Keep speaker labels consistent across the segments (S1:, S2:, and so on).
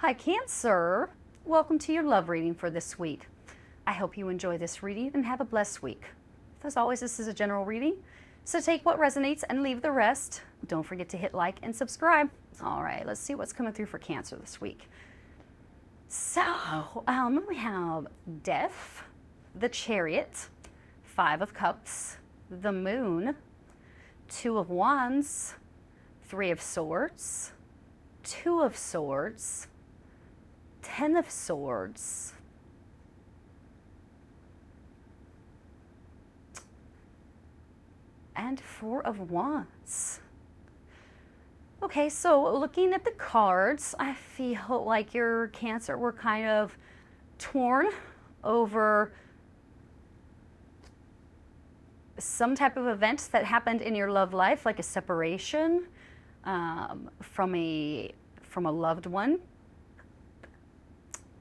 S1: Hi, Cancer. Welcome to your love reading for this week. I hope you enjoy this reading and have a blessed week. As always, this is a general reading, so take what resonates and leave the rest. Don't forget to hit like and subscribe. All right, let's see what's coming through for Cancer this week. So, we have Death, the Chariot, Five of Cups, the Moon, Two of Wands, Three of Swords, Two of Swords, Ten of Swords, and Four of Wands. Okay, so looking at the cards, I feel like your Cancer were kind of torn over some type of event that happened in your love life, like a separation from a loved one,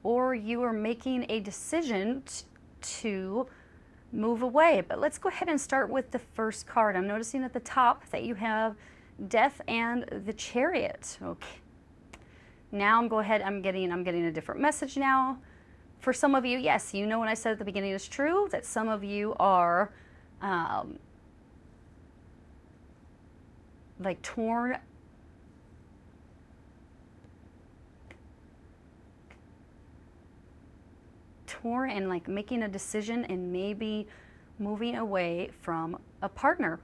S1: or you are making a decision to move away. But let's go ahead and start with the first card. I'm noticing at the top that you have Death and the Chariot. Okay. Now I'm getting a different message now. For some of you, yes, you know what I said at the beginning is true, that some of you are like torn and like making a decision and maybe moving away from a partner.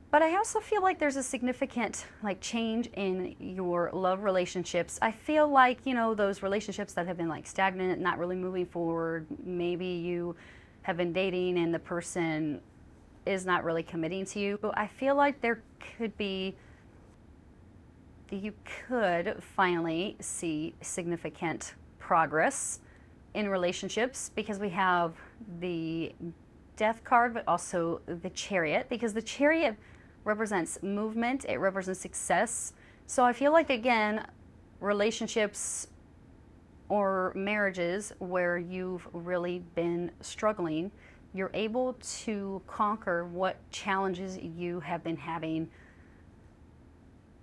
S1: But I also feel like there's a significant like change in your love relationships. I feel like, you know, those relationships that have been like stagnant, not really moving forward, maybe you have been dating and the person is not really committing to you. But I feel like there could be, you could finally see significant progress in relationships, because we have the Death card, but also the Chariot, because the Chariot represents movement, it represents success. So I feel like, again, relationships or marriages where you've really been struggling, you're able to conquer what challenges you have been having.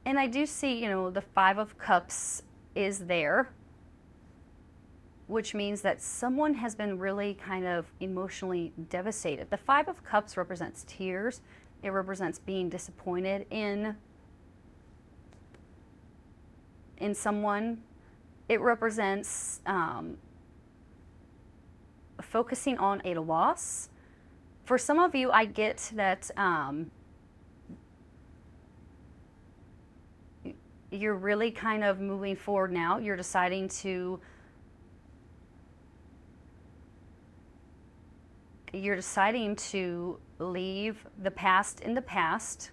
S1: And I do see, you know, the Five of Cups is there, which means that someone has been really kind of emotionally devastated. The Five of Cups represents tears. It represents being disappointed in someone. It represents focusing on a loss. For some of you, I get that you're really kind of moving forward now. You're deciding to leave the past in the past,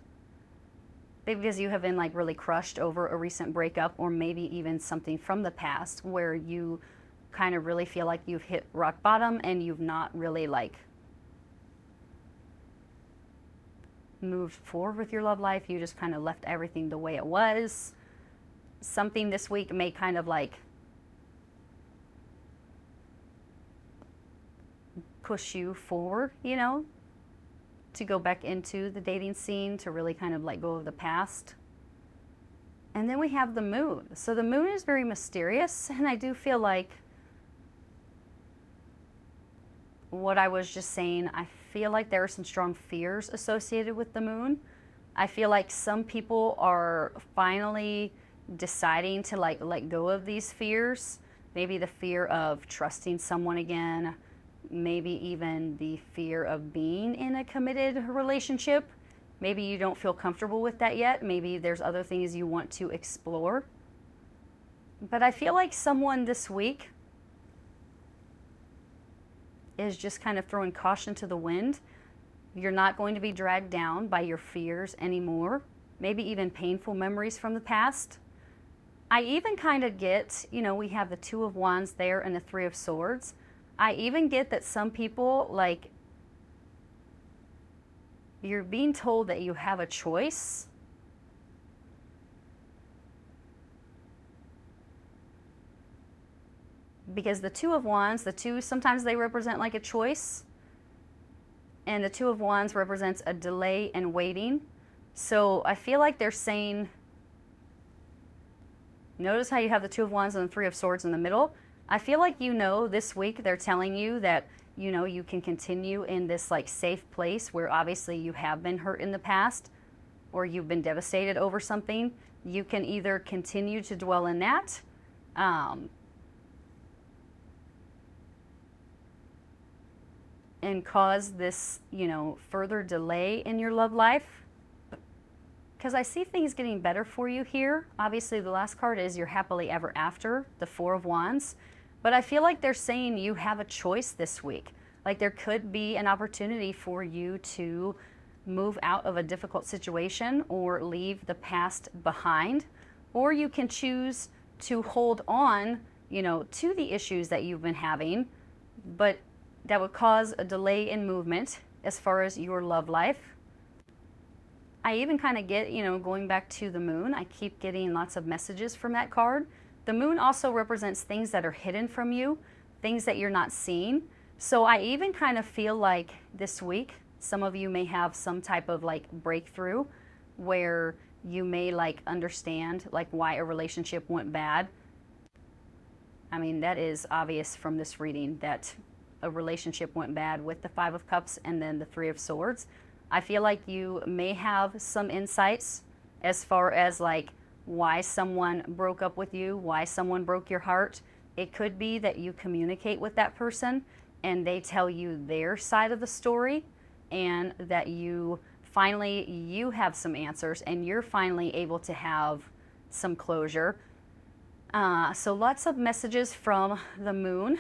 S1: because you have been like really crushed over a recent breakup, or maybe even something from the past where you kind of really feel like you've hit rock bottom and you've not really like moved forward with your love life. You just kind of left everything the way it was. Something this week may kind of like push you forward, you know, to go back into the dating scene, to really kind of let go of the past. And then we have the Moon. So the Moon is very mysterious, and I do feel like what I was just saying, I feel like there are some strong fears associated with the Moon. I feel like some people are finally deciding to like let go of these fears. Maybe the fear of trusting someone again, maybe even the fear of being in a committed relationship. Maybe you don't feel comfortable with that yet. Maybe there's other things you want to explore. But I feel like someone this week is just kind of throwing caution to the wind. You're not going to be dragged down by your fears anymore, maybe even painful memories from the past. I even kind of get, you know, we have the Two of Wands there and the Three of Swords. I even get that some people, like, you're being told that you have a choice. Because the Two of Wands, the two, sometimes they represent like a choice. And the Two of Wands represents a delay and waiting. So I feel like they're saying Notice how you have the Two of Wands and the Three of Swords in the middle. I feel like, you know, this week they're telling you that, you know, you can continue in this like safe place where obviously you have been hurt in the past or you've been devastated over something. You can either continue to dwell in that, and cause this, you know, further delay in your love life. Because I see things getting better for you here. Obviously, the last card is your happily ever after, the Four of Wands. But I feel like they're saying you have a choice this week. Like there could be an opportunity for you to move out of a difficult situation or leave the past behind. Or you can choose to hold on, you know, to the issues that you've been having, but that would cause a delay in movement as far as your love life. I even kind of get, you know, going back to the moon, I keep getting lots of messages from that card. The moon also represents things that are hidden from you, things that you're not seeing. So I even kind of feel like this week, some of you may have some type of like breakthrough where you may like understand like why a relationship went bad. I mean, that is obvious from this reading that a relationship went bad with the Five of Cups and then the Three of Swords. I feel like you may have some insights as far as like why someone broke up with you, why someone broke your heart. It could be that you communicate with that person and they tell you their side of the story, and that you finally, you have some answers and you're finally able to have some closure. So lots of messages from the moon.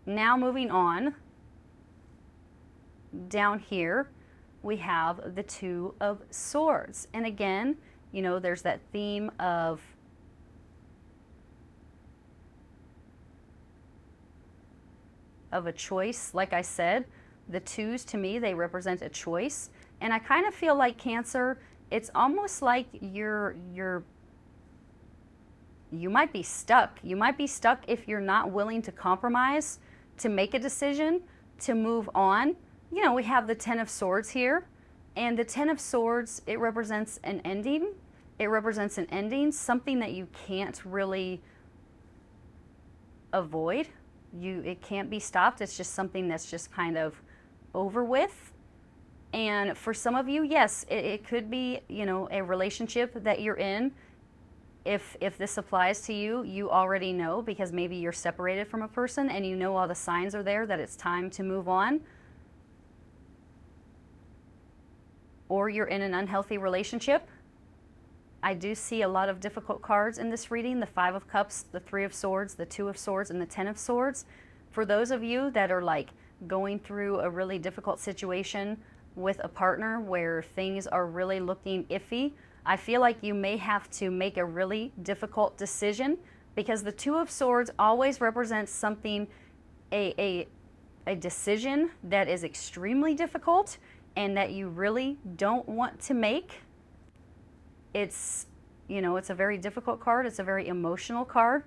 S1: Now moving on, down here we have the Two of Swords. And again, you know, there's that theme of a choice. Like I said, the twos to me, they represent a choice. And I kind of feel like Cancer, it's almost like you might be stuck. You might be stuck if you're not willing to compromise, to make a decision, to move on. You know, we have the Ten of Swords here, and the Ten of Swords, it represents an ending. It represents an ending, something that you can't really avoid. It can't be stopped. It's just something that's just kind of over with. And for some of you, yes, it could be, you know, a relationship that you're in. If this applies to you, you already know, because maybe you're separated from a person and you know all the signs are there that it's time to move on. Or you're in an unhealthy relationship. I do see a lot of difficult cards in this reading, the Five of Cups, the Three of Swords, the Two of Swords, and the Ten of Swords. For those of you that are like going through a really difficult situation with a partner where things are really looking iffy, I feel like you may have to make a really difficult decision, because the Two of Swords always represents something, a decision that is extremely difficult and that you really don't want to make. It's, you know, it's a very difficult card. It's a very emotional card.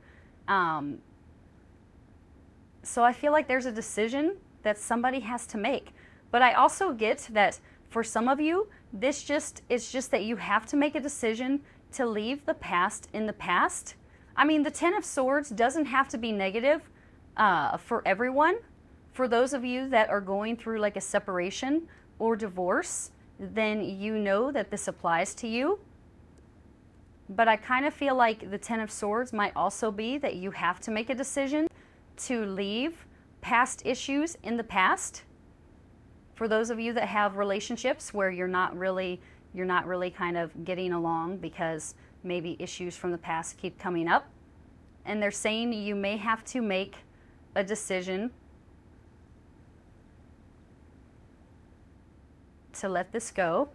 S1: So I feel like there's a decision that somebody has to make. But I also get that for some of you, it's just that you have to make a decision to leave the past in the past. I mean, the Ten of Swords doesn't have to be negative for everyone. For those of you that are going through like a separation or divorce, then you know that this applies to you. But I kind of feel like the Ten of Swords might also be that you have to make a decision to leave past issues in the past. For those of you that have relationships where you're not really kind of getting along because maybe issues from the past keep coming up, and they're saying you may have to make a decision to let this go.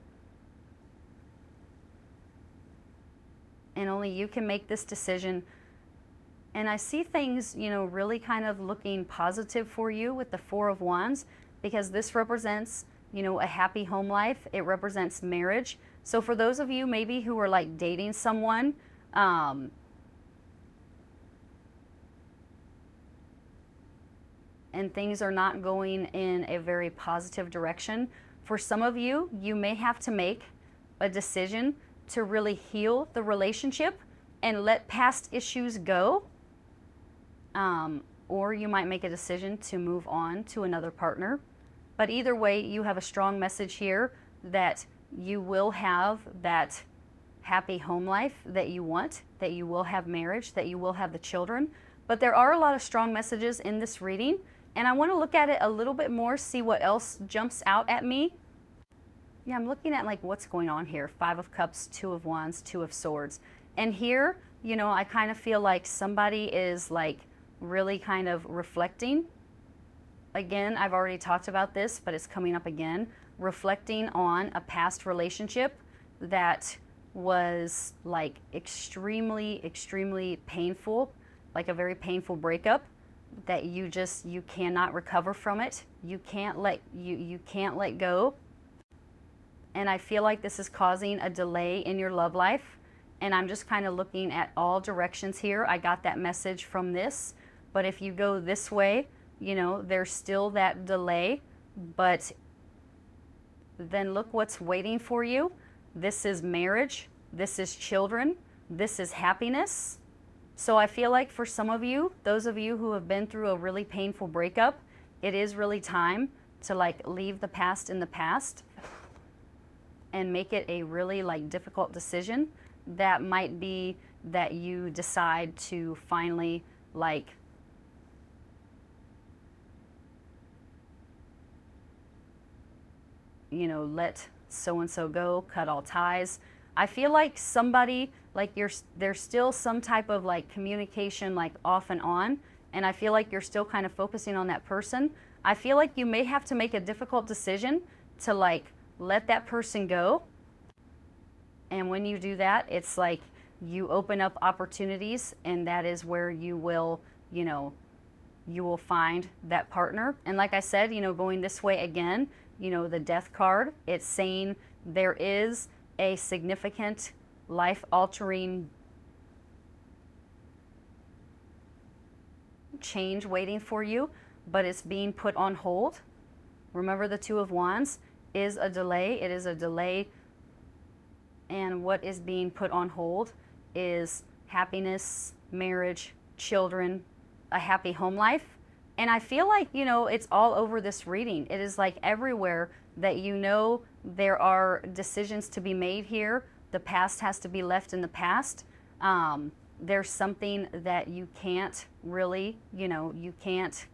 S1: And only you can make this decision. And I see things, you know, really kind of looking positive for you with the Four of Wands, because this represents, you know, a happy home life. It represents marriage. So for those of you maybe who are like dating someone, and things are not going in a very positive direction, for some of you, you may have to make a decision to really heal the relationship and let past issues go. Or you might make a decision to move on to another partner. But either way, you have a strong message here that you will have that happy home life that you want, that you will have marriage, that you will have the children. But there are a lot of strong messages in this reading, and I want to look at it a little bit more, see what else jumps out at me. Yeah, I'm looking at like what's going on here. 5 of Cups, 2 of Wands, 2 of Swords. And here, you know, I kind of feel like somebody is like really kind of reflecting. Again, I've already talked about this, but it's coming up again. Reflecting on a past relationship that was like extremely painful, like a very painful breakup that you cannot recover from it. You can't let go. And I feel like this is causing a delay in your love life. And I'm just kind of looking at all directions here. I got that message from this, but if you go this way, you know, there's still that delay, but then look what's waiting for you. This is marriage, this is children, this is happiness. So I feel like for some of you, those of you who have been through a really painful breakup, it is really time to like leave the past in the past and make it a really like difficult decision. That might be that you decide to finally like let so-and-so go, cut all ties. I feel like somebody, like there's still some type of like communication like off and on, and I feel like you're still kind of focusing on that person. I feel like you may have to make a difficult decision to like let that person go. And when you do that, it's like you open up opportunities, and that is where you will, you will find that partner. And like I said, going this way again, the Death card, it's saying there is a significant life-altering change waiting for you, but it's being put on hold. Remember, the 2 of Wands is a delay. It is a delay, and what is being put on hold is happiness, marriage, children, a happy home life. And I feel like, it's all over this reading. It is like everywhere that there are decisions to be made here. The past has to be left in the past. There's something that you can't really, you can't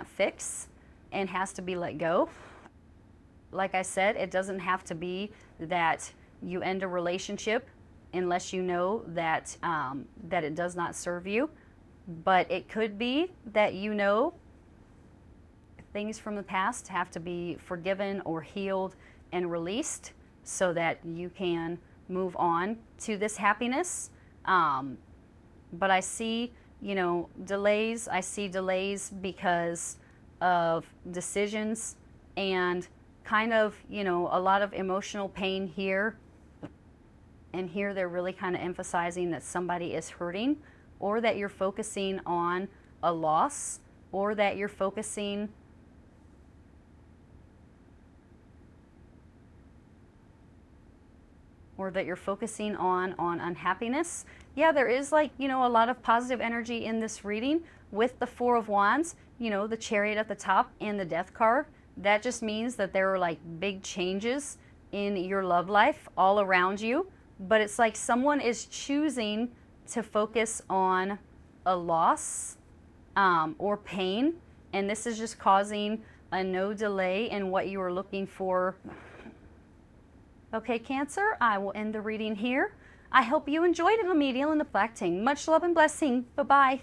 S1: fix and has to be let go. Like I said, it doesn't have to be that you end a relationship unless you know that, that it does not serve you. But it could be that things from the past have to be forgiven or healed and released so that you can move on to this happiness. But I see, delays. I see delays because of decisions and kind of, a lot of emotional pain here. And here they're really kind of emphasizing that somebody is hurting, or that you're focusing on a loss, or that you're focusing on unhappiness. Yeah, there is like, a lot of positive energy in this reading with the 4 of Wands, the Chariot at the top and the Death card. That just means that there are like big changes in your love life all around you, but it's like someone is choosing to focus on a loss or pain, and this is just causing a no delay in what you are looking for. Okay, Cancer, I will end the reading here. I hope you enjoyed it, Medial and the Black Ting. Much love and blessing. Bye-bye.